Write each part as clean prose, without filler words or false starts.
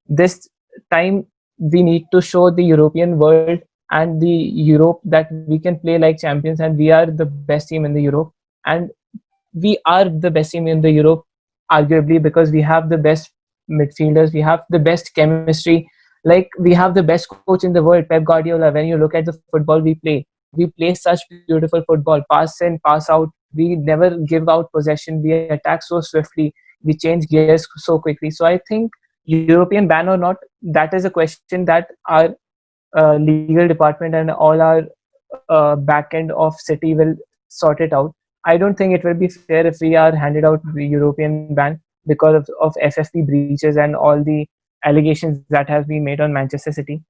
this time we need to show the European world and the Europe that we can play like champions, and we are the best team in the Europe, and we are the best team in the Europe, arguably because we have the best midfielders, we have the best chemistry, like we have the best coach in the world, Pep Guardiola. When you look at the football we play such beautiful football, pass in, pass out. We never give out possession. We attack so swiftly. We change gears so quickly. So I think European ban or not, that is a question that our legal department and all our back end of City will sort it out. I don't think it will be fair if we are handed out the European ban because of FFP breaches and all the allegations that have been made on Manchester City.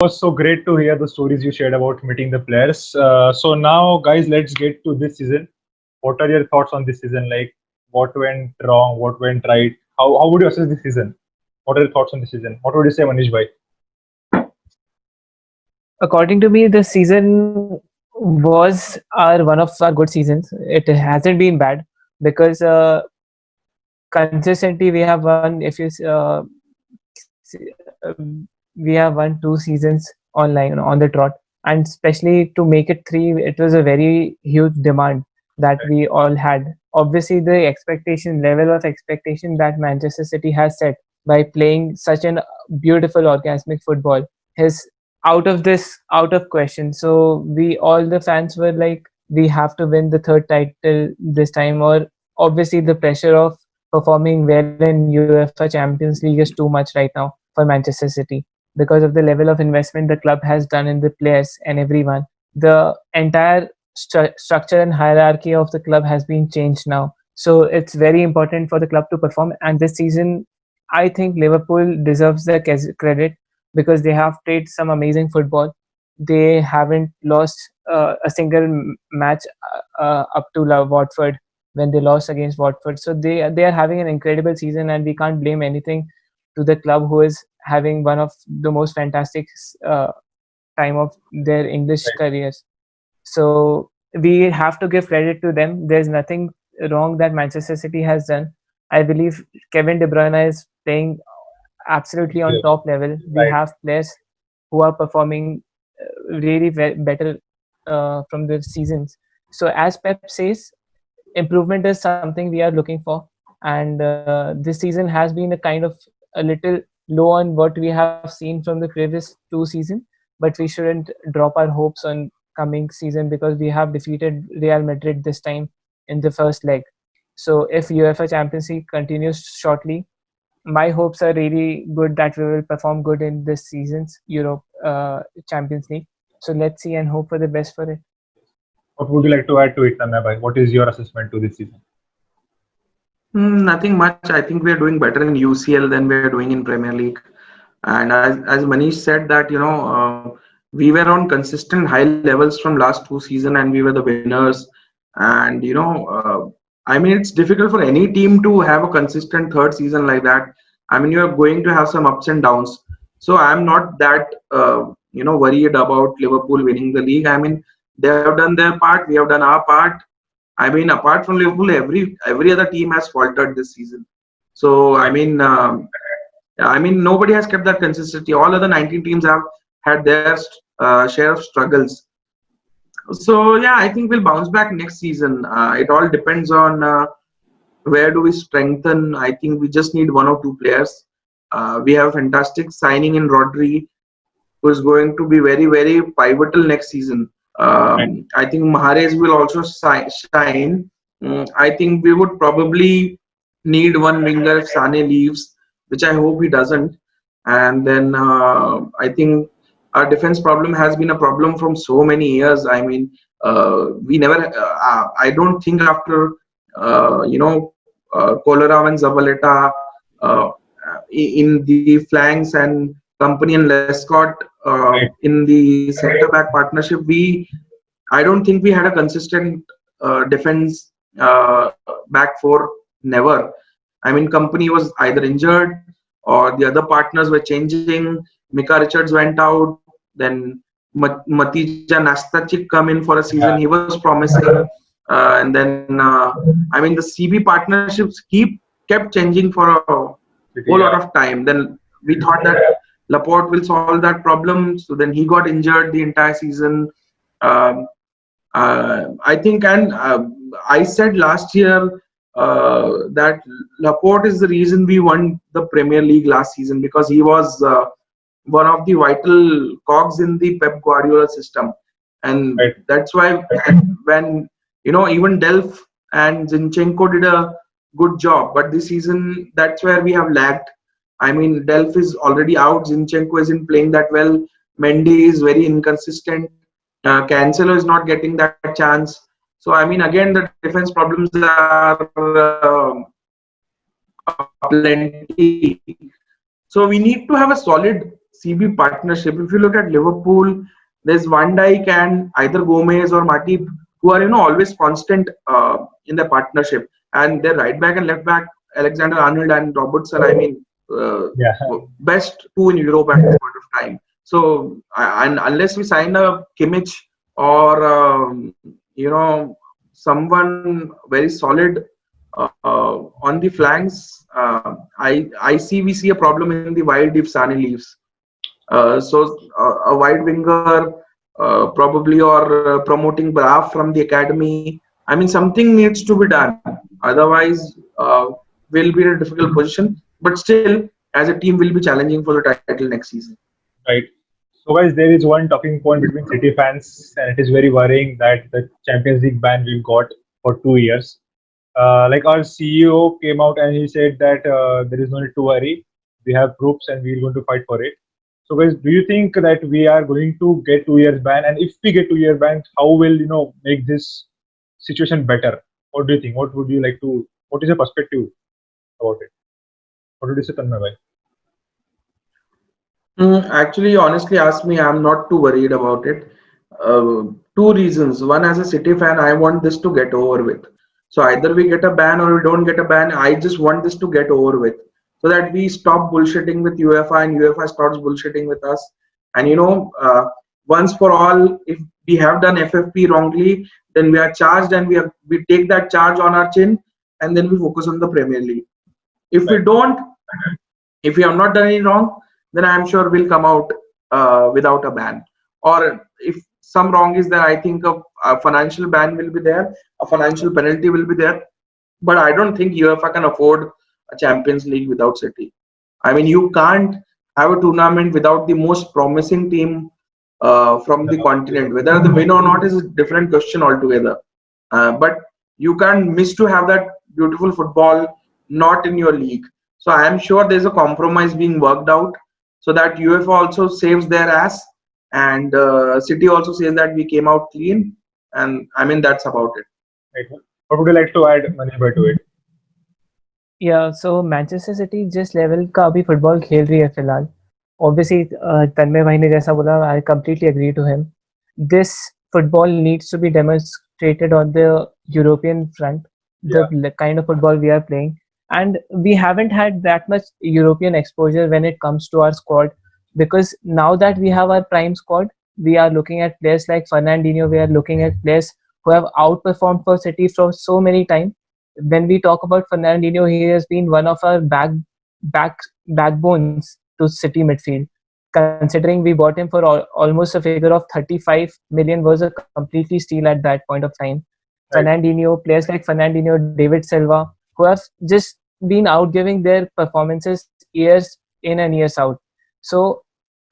Was so great to hear the stories you shared about meeting the players. So now, guys, let's get to this season. What are your thoughts on this season? Like, what went wrong? What went right? How would you assess this season? What are your thoughts on this season? What would you say, Manish bhai? According to me, this season was our one of our good seasons. It hasn't been bad because consistently we have won. If you we have won 2 seasons online on the trot, and especially to make it three, it was a very huge demand that we all had. Obviously, the expectation level of expectation that Manchester City has set by playing such an beautiful orgasmic football is out of question. So we all the fans were like, we have to win the third title this time, or obviously the pressure of performing well in UEFA Champions League is too much right now for Manchester City because of the level of investment the club has done in the players and everyone. The entire structure and hierarchy of the club has been changed now. So it's very important for the club to perform. And this season, I think Liverpool deserves the credit because they have played some amazing football. They haven't lost a single match up to Watford when they lost against Watford. So they are having an incredible season, and we can't blame anything to the club who is having one of the most fantastic time of their English careers. So we have to give credit to them. There's nothing wrong that Manchester City has done. I believe Kevin De Bruyne is playing absolutely on Yes, top level. We right. have players who are performing really better from the seasons. So as Pep says, improvement is something we are looking for, and this season has been a kind of a little low on what we have seen from the previous 2 seasons, but we shouldn't drop our hopes on coming season because we have defeated Real Madrid this time in the first leg. So if UEFA Champions League continues shortly, my hopes are really good that we will perform good in this season's Europe Champions League. So let's see and hope for the best for it. What would you like to add to it, Tanmay bhai? What is your assessment to this season? Nothing much. I think we are doing better in UCL than we are doing in Premier League. And as Manish said that we were on consistent high levels from last 2 seasons and we were the winners. And I mean it's difficult for any team to have a consistent third season like that. I mean you are going to have some ups and downs. So I'm not that worried about Liverpool winning the league. I mean they have done their part. We have done our part. I mean, apart from Liverpool, every other team has faltered this season. So I mean, nobody has kept that consistency. All other 19 teams have had their share of struggles. So yeah, I think we'll bounce back next season. It all depends on where do we strengthen. I think we just need one or two players. We have fantastic signing in Rodri, who is going to be very, very pivotal next season. Right. I think Mahrez will also shine. I think we would probably need one winger if Sane leaves, which I hope he doesn't. And then I think our defense problem has been a problem from so many years. I mean, we never. I don't think after Kolarov and Zabaleta in the flanks and Company and Lescott Right. in the centre back partnership, I don't think we had a consistent defense back four, never. I mean, company was either injured or the other partners were changing. Mika Richards went out. Then Matija Nastachik come in for a season. He Yeah, was promising. And then, I mean, the CB partnerships kept changing for a whole City, lot yeah, of time. Then we thought that Laporte will solve that problem. So then he got injured the entire season. Um, I think, and I said last year that Laporte is the reason we won the Premier League last season, because he was one of the vital cogs in the Pep Guardiola system, and right. that's why when even Delph and Zinchenko did a good job, but this season that's where we have lagged. I mean, Delph is already out. Zinchenko isn't playing that well. Mendy is very inconsistent. Cancelo is not getting that chance. So I mean, again, the defense problems are plenty. So we need to have a solid CB partnership. If you look at Liverpool, there's Van Dijk and either Gomez or Matip, who are always constant in their partnership, and their right back and left back, Alexander Arnold and Robertson. I mean, Yeah, best two in Europe at this point of time. So, and unless we sign a Kimmich or someone very solid on the flanks, I see we see a problem in the wide if Sane leaves. So a wide winger, probably, or promoting Brav from the academy. I mean, something needs to be done. Otherwise, we'll be in a difficult position. But still, as a team, we'll be challenging for the title next season. right. So, guys, there is one talking point between City fans, and it is very worrying that the Champions League ban we've got for 2 years. Like our CEO came out and he said that there is no need to worry. We have proofs and we're going to fight for it. So, guys, do you think that we are going to get 2 years ban? And if we get 2 year ban, how will make this situation better? What do you think? What would you like to? What is your perspective about it? What would you say, Tanmay bhai? Actually, honestly, ask me, I'm not too worried about it. Two reasons. One, as a City fan, I want this to get over with. So either we get a ban or we don't get a ban. I just want this to get over with, so that we stop bullshitting with UEFA and UEFA stops bullshitting with us. And once for all, if we have done FFP wrongly, then we are charged, and we take that charge on our chin, and then we focus on the Premier League. If we Right. don't, if we have not done any wrong, then I'm sure we'll come out without a ban. Or if some wrong is there, I think a financial ban will be there, a financial penalty will be there. But I don't think UEFA can afford a Champions League without City. I mean, you can't have a tournament without the most promising team from the continent. Whether they win or not is a different question altogether. But you can't miss to have that beautiful football not in your league. So I am sure there's a compromise being worked out, so that UEFA also saves their ass, and City also says that we came out clean. And I mean, that's about it. Right. What would you like to add, Manish, to it? Yeah, so Manchester City जिस level का अभी football खेल रही है फिलहाल, obviously तन्मय भाई ने जैसा बोला, I completely agree to him. This football needs to be demonstrated on the European front, the Yeah. kind of football we are playing, and we haven't had that much European exposure when it comes to our squad, because now that we have our prime squad, we are looking at players like Fernandinho, we are looking at players who have outperformed for City for so many times. When we talk about Fernandinho, he has been one of our back backbones to City midfield. Considering we bought him for almost a figure of 35 million, was a completely steal at that point of time. Right. Fernandinho, players like Fernandinho, David Silva, who have just been out giving their performances years in and years out. So,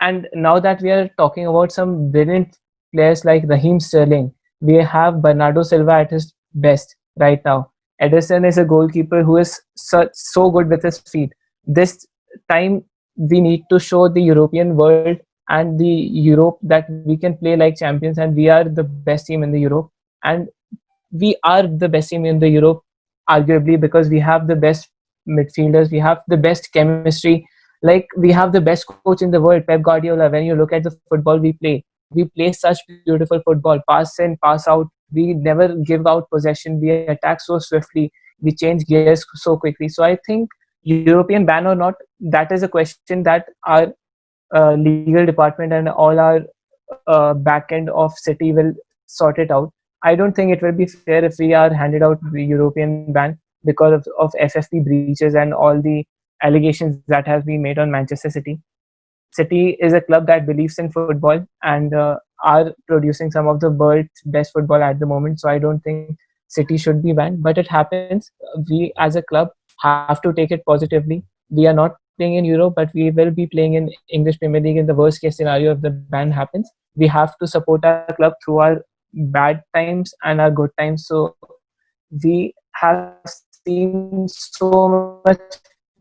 and now that we are talking about some brilliant players like Raheem Sterling, we have Bernardo Silva at his best right now. Ederson is a goalkeeper who is so good with his feet. This time we need to show the European world and the Europe that we can play like champions, and we are the best team in the Europe. And we are the best team in the Europe, arguably, because we have the best midfielders, we have the best chemistry, like we have the best coach in the world, Pep Guardiola. When you look at the football we play such beautiful football, pass in, pass out. We never give out possession. We attack so swiftly. We change gears so quickly. So I think European ban or not, that is a question that our legal department and all our back end of City will sort it out. I don't think it will be fair if we are handed out the European ban because of FFP breaches and all the allegations that have been made on Manchester City. City is a club that believes in football and are producing some of the world's best football at the moment. So I don't think City should be banned, but it happens. We as a club have to take it positively. We are not playing in Europe, but we will be playing in English Premier League in the worst case scenario if the ban happens. We have to support our club through our bad times and our good times. So we have seen so much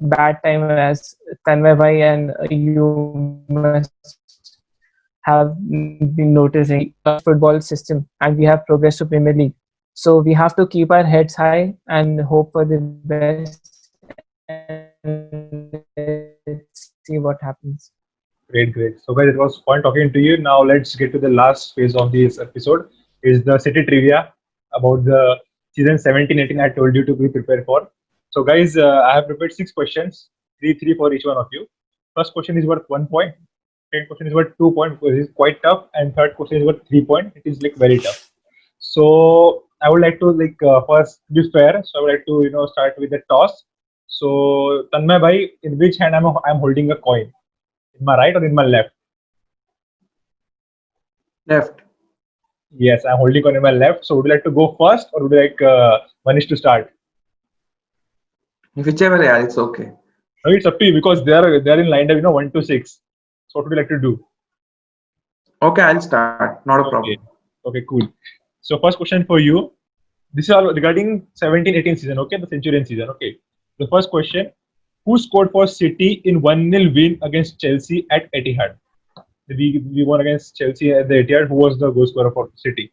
bad time as Tanmay Bhai, and you must have been noticing football system, and we have progressed to Premier League. So we have to keep our heads high and hope for the best, and let's see what happens. Great, great. So, guys, it was fun talking to you. Now, let's get to the last phase of this episode. Is the city trivia about the season 17-18 I told you to be prepared for. So, guys, I have prepared 6 questions, three for each one of you. First question is worth 1 point. Second question is worth 2 points because it's quite tough, and third question is worth 3 points. It is like very tough. So, I would like to first be fair. So, I would like to start with the toss. So, Tanmay bhai, in which hand I'm holding a coin? In my right or in my left? Left. Yes, I'm holding on in my left. So would you like to go first or would you like Manish to start? Whichever, yeah, it's okay. No, it's up to you because they're in line up, 1 to 6. So what would you like to do? Okay, I'll start. Not a problem. Okay. Okay, cool. So first question for you. This is all regarding 17-18 season, okay? The Centurion season, okay? The first question, who scored for City in 1-0 win against Chelsea at Etihad? We won against Chelsea at the Etihad. Who was the goal scorer for City?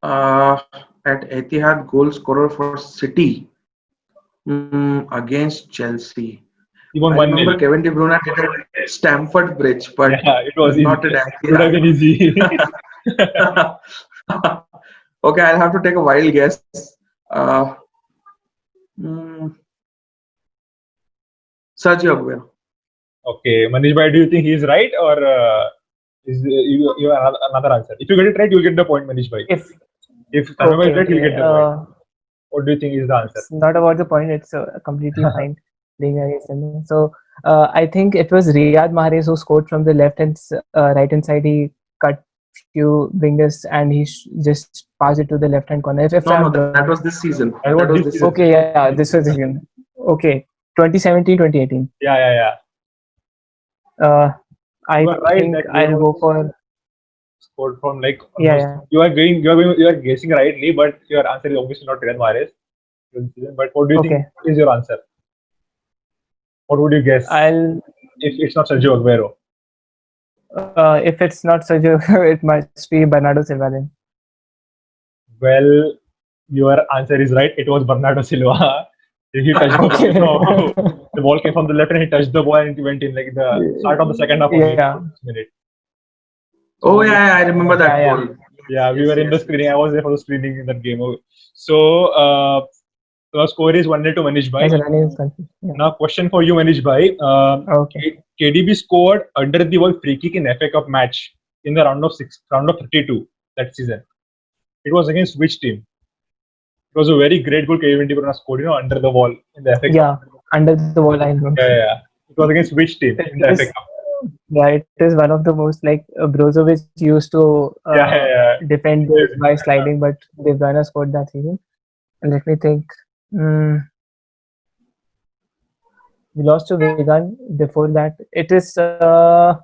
At Etihad, goal scorer for City against Chelsea. He won I 1-0. remember Kevin De Bruyne did it at Stamford Bridge, but Yeah, it was not easy. at It would have been easy. Okay, I'll have to take a wild guess. Mm, Sergio Aguero. Okay, Manish bhai, do you think he is right or is you have another answer? If you get it right, you'll get the point, Manish bhai. If Tanmay bhai is right, he'll get the point. What do you think is the answer? It's not about the point. It's completely fine playing against them. So I think it was Riyad Mahrez who scored from the left and right hand side. He cut few wingers and he just passed it to the left hand corner. No, that was this season. That was this season. Okay, yeah, this was again. Okay, 2017, 2018. Yeah. I right, think I'll go for scored from like yeah. You are guessing rightly, but your answer is obviously not Riyad Mahrez. But what do you think is your answer? What would you guess? If it's not Sergio Aguero. If it's not Sergio, it must be Bernardo Silva then. Well, your answer is right. It was Bernardo Silva. He touched the ball came from the left and he touched the ball and it went in like the start of the second half of the minute. Oh yeah, I remember that goal. Yeah, we were in the screening. I was there for the screening in that game. So the score is 1-0 to Manish bhai. Now question for you, Manish bhai. KDB scored under the ball free kick in FA Cup match in the round of 32 that season. It was against which team? It was a very great goal Kevin De Bruyne scored, under the wall in the FA Cup. Yeah, under the wall. I know. Yeah. It was against which team in the FA Cup? Yeah, it is one of the most like Brozovic used to defend this by sliding, but De Bruyne scored that season. And let me think. We lost to Wigan before that. It is. I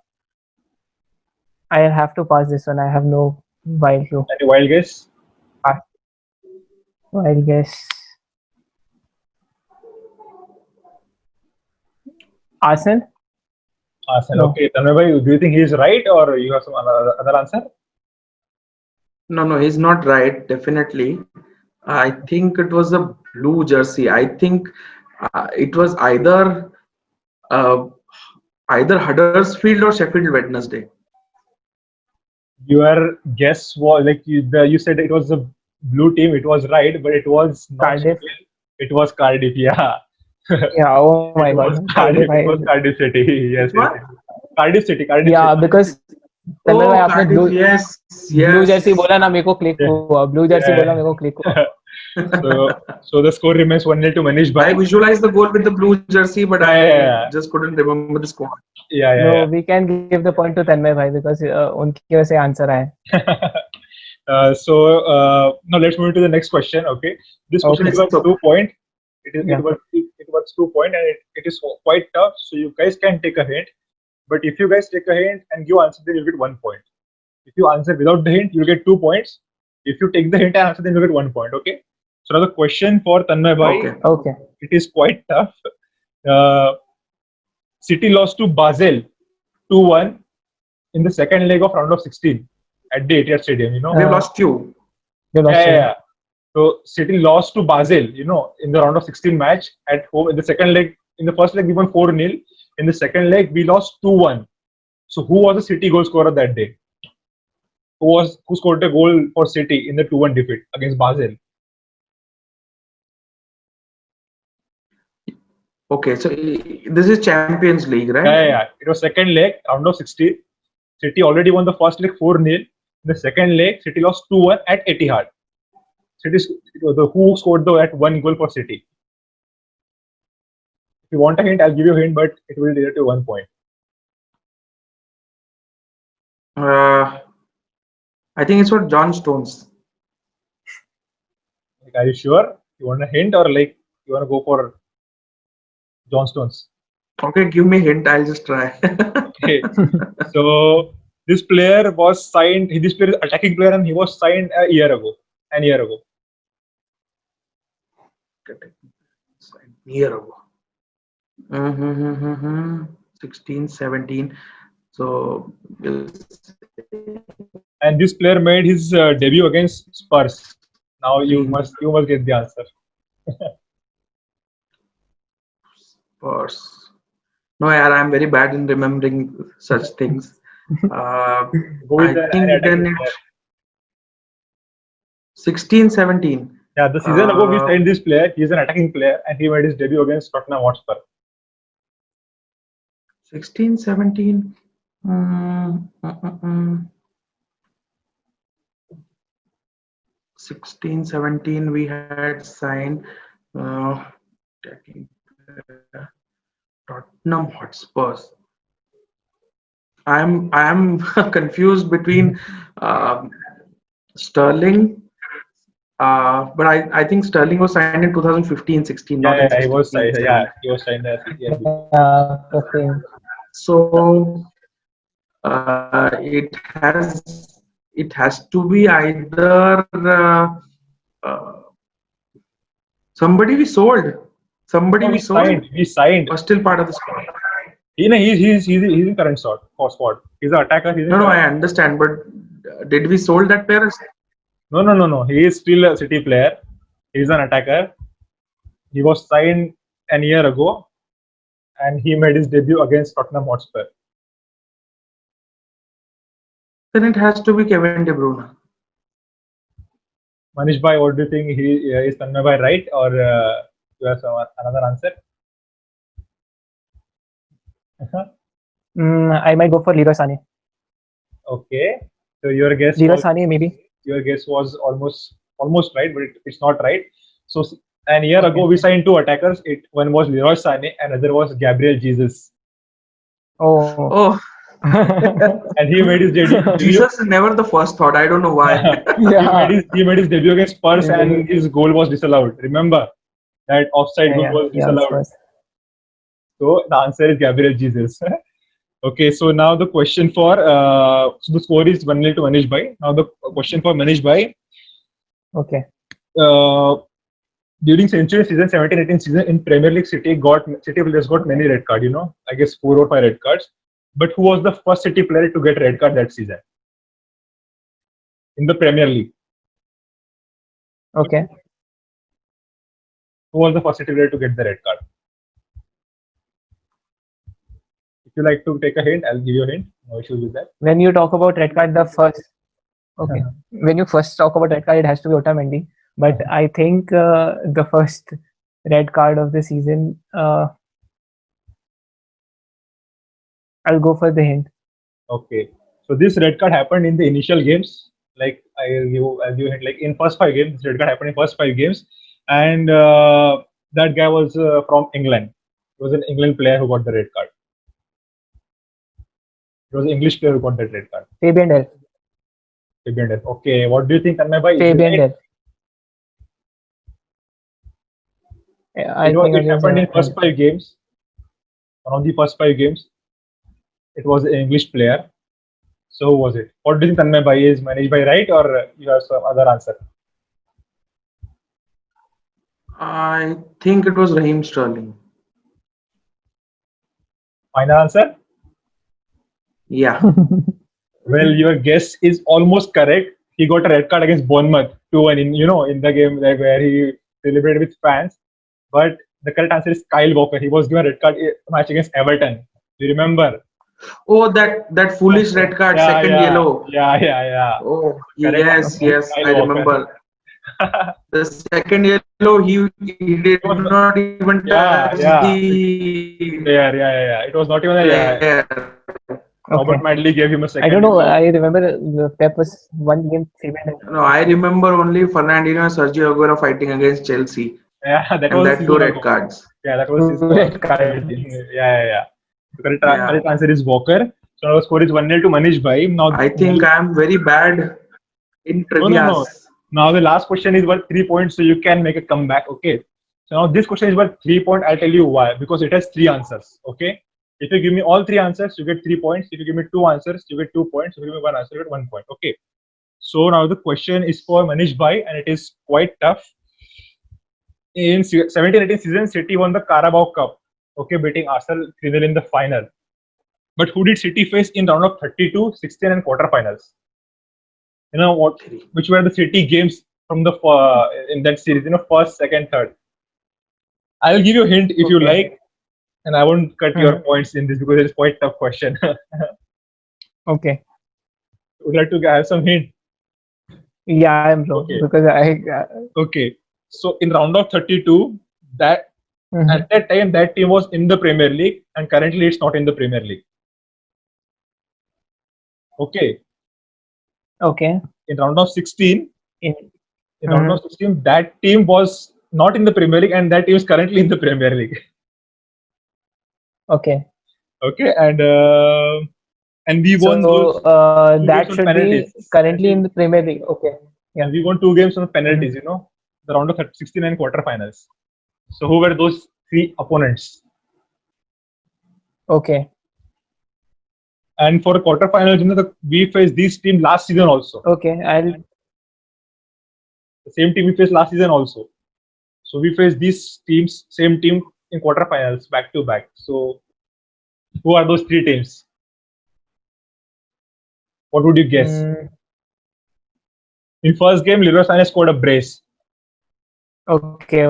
have to pass this one. I have no wild clue. Any wild guess? Wild guess. Arsenal. No. Okay, Tanmay bhai, do you think he is right or you have some other answer? No, he's not right. Definitely, I think it was a blue jersey. I think it was either Huddersfield or Sheffield Wednesday. Your guess was like you said it was a blue team. It was right, but it was not Cardiff. Sheffield. It was Cardiff. Yeah, Yeah. Oh my it God. was Cardiff. Cardiff. It was Cardiff City. Yes, Which yes, one? yes. Cardiff City. Cardiff Yeah, City. because तन्मय भाई Oh, आपने Cardiff. Yes, blue Jersey yes. बोला ना, मेरे को click Yeah, हुआ, blue Jersey बोला, मेरे को क्लिक हुआ. yeah. So the score remains 1-0 to Manish I Bhai. visualized the goal with the blue jersey, but Yeah, yeah, I yeah, just couldn't remember the score. yeah, yeah, No, yeah. we can give the point to तन्मय भाई because उनकी वजह से answer आया. Now let's move to the next question. Okay, this question Okay. is worth So, 2 point. It Yeah. was 2 point, and it is quite tough. So you guys can take a hint. But if you guys take a hint and you answer, then you get 1 point. If you answer without the hint, you get 2 points. If you take the hint and answer, then you get 1 point. Okay. So now the question for Tanmay Bhai, okay. Okay. it is quite tough. Uh, City lost to Basel 2-1 in the second leg of round of 16 at the Etihad Stadium. You know. We've lost few. You lost Yeah, it. yeah. So City lost to Basel, in the round of 16 match at home. In the second leg, in the first leg we won 4-0. In the second leg we lost 2-1. So who was the City goal scorer that day? Who scored a goal for City in the 2-1 defeat against Basel? Okay, so this is Champions League, right? Yeah. It was second leg, round of 16. City already won the first leg 4-0. In the second leg, City lost 2-1 at Etihad. Who scored that one goal for City? If you want a hint, I'll give you a hint, but it will relate to 1 point. I think it's for John Stones. Like, are you sure? You want a hint or like you want to go for John Stones? Okay, give me a hint. I'll just try. Okay. So this player was signed. This player is attacking player, and he was signed a year ago. An year ago. Year ago. 16, 17. So, And this player made his debut against Spurs. Now you must get the answer. Spurs. No, yaar, I'm very bad in remembering such things. Go with I think then player. it's 16, 17. Yeah, the season ago we signed this player. He's an attacking player, and he made his debut against Tottenham Hotspur. 16, 17. 16, 17, we had signed Tottenham Hotspurs. I'm confused between Sterling, but I think Sterling was signed in 2015-16, not in 16. He was signed. Yeah, he was signed as Okay. So it has to be either somebody we sold. Somebody we sold. We signed. Or still part of the squad. He's in current squad. He's an attacker. No, I understand, but did we sold that player? No. He is still a City player. He's an attacker. He was signed a year ago, and he made his debut against Tottenham Hotspur. Then it has to be Kevin De Bruyne. Manish Bhai, what do you think? Is Tanmay Bhai right, or you have another answer? I might go for Leroy Sané. Okay, so your guess. Leroy Sané, maybe. Your guess was almost right, but it's not right. So a year ago we signed two attackers. One was Leroy Sané, and another was Gabriel Jesus. Oh. And he made his debut. Jesus is never the first thought. I don't know why. He made his debut against Spurs, and his goal was disallowed. Remember that offside goal was disallowed. So the answer is Gabriel Jesus. Okay, so now the question for so the score is 1-0 to Manish Bhai. Now the question for Manish Bhai. Okay. During century season 17-18 season in Premier League, City players got many red cards. I guess 4 or 5 red cards. But who was the first City player to get red card that season in the Premier League? Okay. Who was the first City player to get the red card? you like to take a hint, I'll give you a hint. No issues with that. When you talk about red card, the first okay. When you first talk about red card, it has to be Otamendi. But I think the first red card of the season. I'll go for the hint. Okay. So this red card happened in the initial games. Like I'll give you a hint. Like in first 5 games, this red card happened in first 5 games, and that guy was from England. It was an England player who got the red card. It was an English player who got that red card. Fabian Delph. Fabian Delph. Okay. What do you think, Tanmay bhai? Fabian Delph. I think It happened in first 5 games. One of the first 5 games. It was an English player. So who was it? What do you think, Tanmay bhai? Is Manish bhai right, or you have some other answer? I think it was Raheem Sterling. Final answer? Yeah. Well, your guess is almost correct. He got a red card against Bournemouth 2-1 in the game where he celebrated with fans. But the correct answer is Kyle Walker. He was given a red card match against Everton. Do you remember? Oh, that foolish red card, second yellow. Yeah. Oh, Correct. yes, Kyle I Walker. remember. The second yellow, he did not even touch Yeah. the Yeah. It was not even a player. Robert Madley gave him a second. I don't know. yellow. I remember Pep was one game Fabian Delph. No, I remember only Fernandinho and Sergio Aguero fighting against Chelsea, Yeah, that and was that season two red ago. cards. Yeah, that was his Red card. Yeah. The correct Yeah. answer is Walker. So now the score is 1-0 to Manish bhai. Now I think I am very bad in trivia. No. Now the last question is worth 3 points, so you can make a comeback. Okay. So now this question is worth 3 points. I'll tell you why. Because it has 3 answers. Okay. If you give me all 3 answers, you get 3 points. If you give me 2 answers, you get 2 points. If you give me 1 answer, you get 1 point. Okay. So now the question is for Manish bhai, and it is quite tough. In 17-18 season, City won the Carabao Cup. Okay, beating Arsenal 3-0 in the final. But who did City face in round of 32, 16, and quarterfinals? You know what? Which were the City games from the in that series? First, second, third. I'll give you a hint if you like, and I won't cut your points in this because it's quite a tough question. Okay. Would you like to have some hint? Yeah, I'm wrong because Okay. So in round of 32, at that time that team was in the Premier League, and currently it's not in the Premier League. Okay. In round of 16, round of 16, that team was not in the Premier League, and that team is currently in the Premier League. Okay. And we won those. That should be currently in the Premier League. Okay. Yeah. And we won 2 games on penalties. The round of 69 quarterfinals. So who were those 3 opponents? Okay. And for quarterfinals, we faced this team last season also. Okay, The same team we faced last season also. So we faced these teams, same team in quarterfinals, back to back. So who are those 3 teams? What would you guess? In first game, Leroy Sané scored a brace. Okay.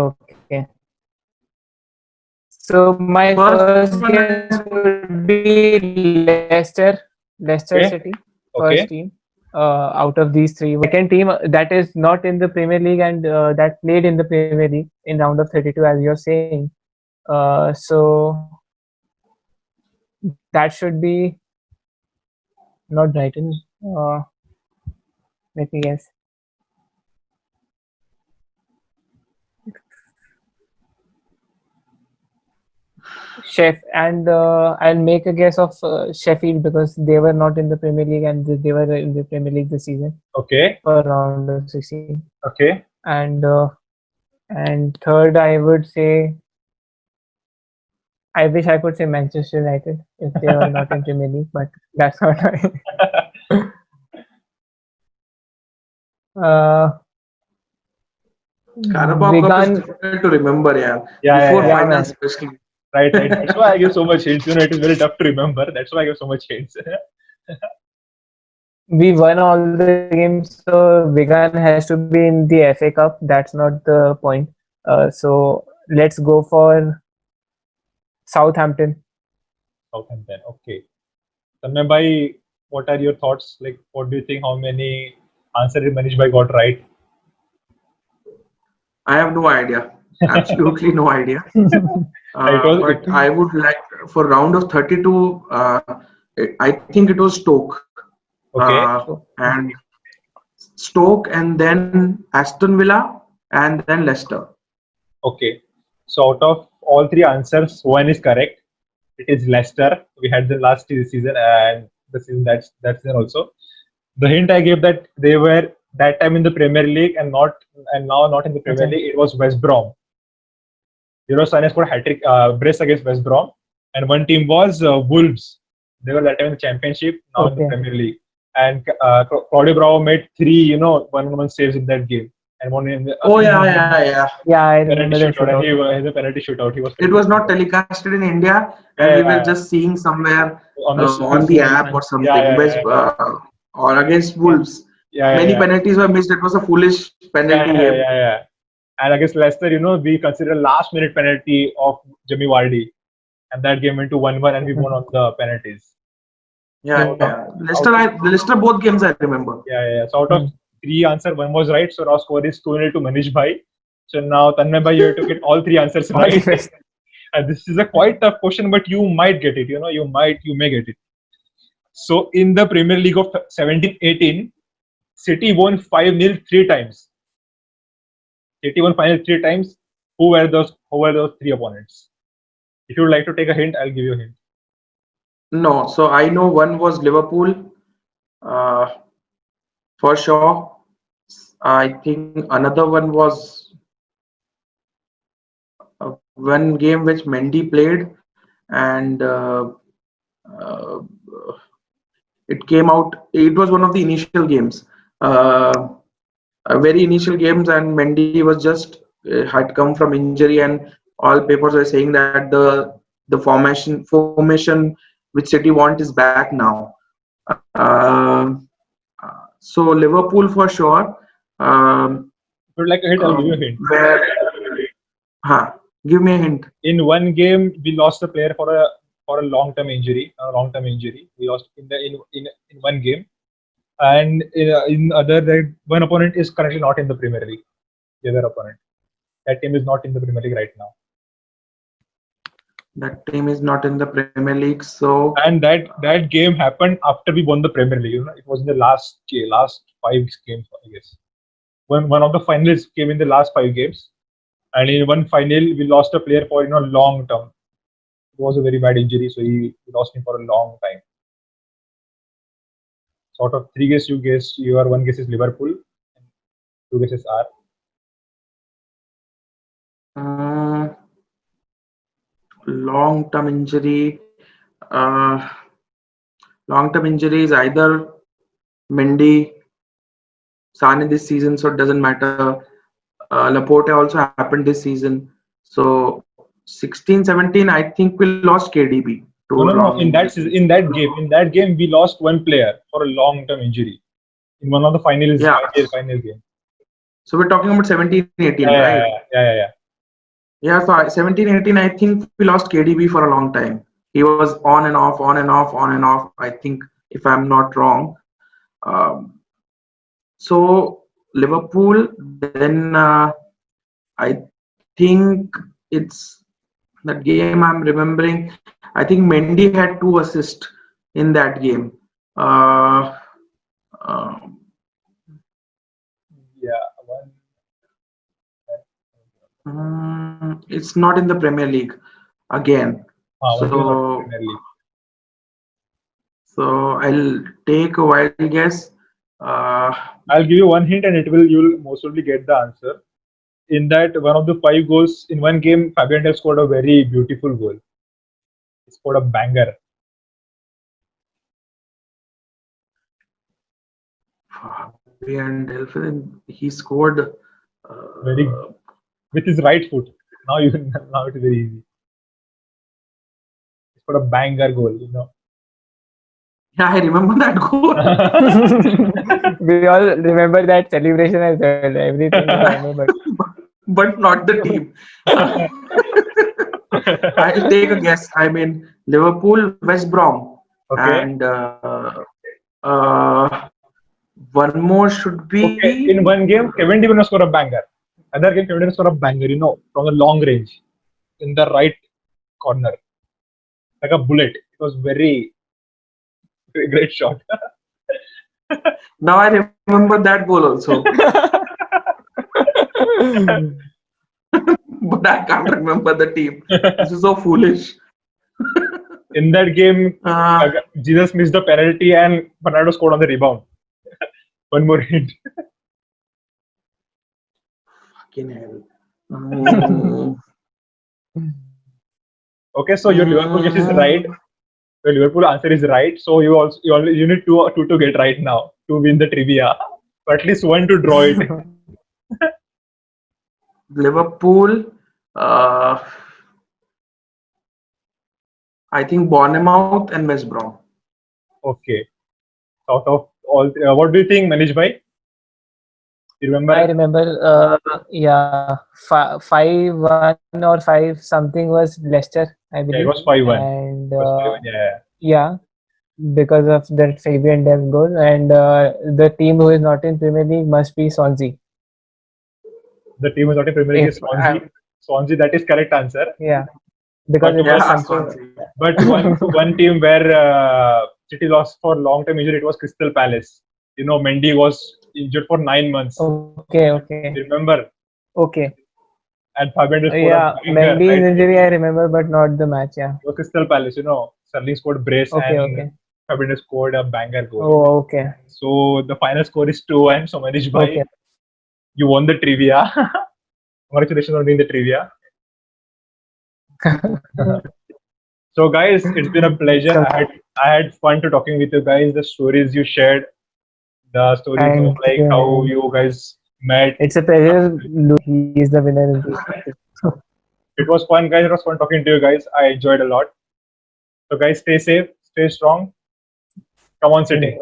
So my first guess would be Leicester City, first team out of these 3. Second team that is not in the Premier League and that played in the Premier League in round of 32, as you're saying. So that should be not Brighton. Let me guess. I'll make a guess of Sheffield because they were not in the Premier League and they were in the Premier League this season. Okay. For round of 16. Okay. And third, I would say, I wish I could say Manchester United if they were not in Premier League, but that's not right. Carabao Cup is difficult to remember, before finals, especially. Right. That's why I give so much hints. It is very tough to remember. That's why I give so much hints. We won all the games, so Wigan has to be in the FA Cup. That's not the point. So let's go for Southampton. Southampton. Okay. Tanmay bhai, what are your thoughts? Like, what do you think? How many answers did Manish bhai got right? I have no idea. Absolutely no idea. It was it. But I would like for round of 32. I think it was Stoke, Okay. So, and Stoke, and then Aston Villa, and then Leicester. Okay. So out of all three answers, one is correct. It is Leicester. We had the last season and the season that's there also. The hint I gave that they were that time in the Premier League and now not in the Premier okay. League. It was West Brom. Sané scored a hat trick brace against West Brom, and one team was Wolves. They were that time in the Championship, now in the Okay. Premier League. And Claudio Bravo made three, one-on-one saves in that game, and one in the Oh yeah. Yeah, I penalty remember the shootout. And shootout. he was a penalty shootout. He was It was not telecasted in India, and we were yeah, just seeing somewhere on the on the app or something. Or against Wolves. Many yeah. penalties were missed. It was a foolish penalty game. Yeah. And against Leicester, we considered a last-minute penalty of Jamie Vardy, and that game went to 1-1, and we won on the penalties. Yeah. Leicester both games I remember. Yeah. So out of three answers, one was right. So now score is 2-0 to Manish bhai. So now Tanmay bhai, you have to get all three answers All the right. best. And this is a quite tough question, but you might get it. You may get it. So in the Premier League of 17-18, City won 5-0 three times. City won final three times. Who were those three opponents? If you would like to take a hint, I'll give you a hint. No, so I know one was Liverpool, uh, for sure. I think another one was one game which Mendy played, and uh, it came out. It was one of the initial games, very initial games, and Mendy was just had come from injury, and all papers were saying that the formation which City want is back now. Uh, so Liverpool for sure. If you would like a hint, I'll give you a hint. Where? Give me a hint. In one game, we lost a player for a long-term injury. We lost in one game, and in other that one opponent is currently not in the Premier League. The other opponent, that team is not in the Premier League right now. That team is not in the Premier League, so And that game happened after we won the Premier League. It was in the last 5 games, I guess. One of the finals came in the last 5 games, and in one final we lost a player for long term. It was a very bad injury, so we lost him for a long time. So out of three guesses, your one guess is Liverpool, and two guesses are long-term injury. Long-term injury is either Mendy, Sane this season, so it doesn't matter. Laporte also happened this season. So 16-17, I think we lost KDB. No. In that game, we lost one player for a long-term injury in one of the finals. Yeah. Final game. So we're talking about 17-18, right? Yeah. So 17-18, I think we lost KDB for a long time. He was on and off. I think, if I'm not wrong. So Liverpool, then I think it's that game I'm remembering. I think Mendy had 2 assists in that game. It's not in the Premier League again. So I'll take a wild guess. I'll give you one hint, and you'll most probably get the answer. In that one of the 5 goals in one game, Fabian Delph scored a very beautiful goal. He scored a banger. Fabian Delph, he scored very with his right foot. Now it is very easy. He scored a banger goal. Yeah, I remember that goal. We all remember that celebration as well. Everything I remember. But not the team. I'll take a guess. I mean, Liverpool, West Brom, Okay. and one more should be. Okay. In one game, Kevin De Bruyne scored a banger. Other game, Kevin De Bruyne scored a banger. From the long range, in the right corner, like a bullet. It was very great shot. Now I remember that goal also, but I can't remember the team. This is so foolish. In that game, Uh, Jesus missed the penalty and Bernardo scored on the rebound. One more hint. fucking hell. Mm, Okay, so your Liverpool guess is right. Your Liverpool answer is right. So you need two to get right now to win the trivia. But at least one to draw it. Liverpool. I think Bournemouth and West Brom. Okay. Out of all, what do you think, Manish bhai? You remember? I remember, yeah, 5-1 or 5 something was Leicester, I Yeah, it believe. was 5-1. And It was 5-1. Yeah. yeah, because of that Fabian Delph goal. And the team who is not in Premier League must be Swansea. The team was not in Premier League. If Is Swansea. Swansea, that is correct answer. Yeah, because But it was Yeah, something. Swansea. But one team where City lost for long-term injury, it was Crystal Palace. Mendy was injured for 9 months. Okay. You remember? Okay. And Fabian Delph scored Yeah, a banger, Mendy's right? injury I remember, but not the match. Yeah. It was Crystal Palace. Sterling scored brace and Okay. Fabian Delph scored a banger goal. Oh, okay. So the final score is 2-1. So Manish bhai, Okay. you won the trivia. Congratulations on winning the trivia. So guys, it's been a pleasure. I had fun to talking with you guys. The stories you shared, the stories of Thank you. how you guys met. It's a pleasure. He is the winner. It was fun, guys. It was fun talking to you guys. I enjoyed a lot. So guys, stay safe, stay strong. Come on, City.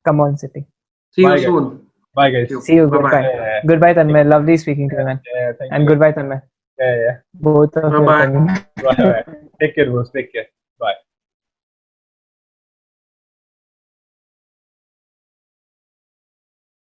Come on, City. See you Bye, guys. soon. Bye, guys. See you. Bye-bye. Goodbye. Yeah. Goodbye, Tanmay. Lovely speaking to you, man. Yeah, thank And you. goodbye, Tanmay. Yeah. Both of you. Bye-bye. Tanmay. Bye. Take care, bros. Take care. Bye.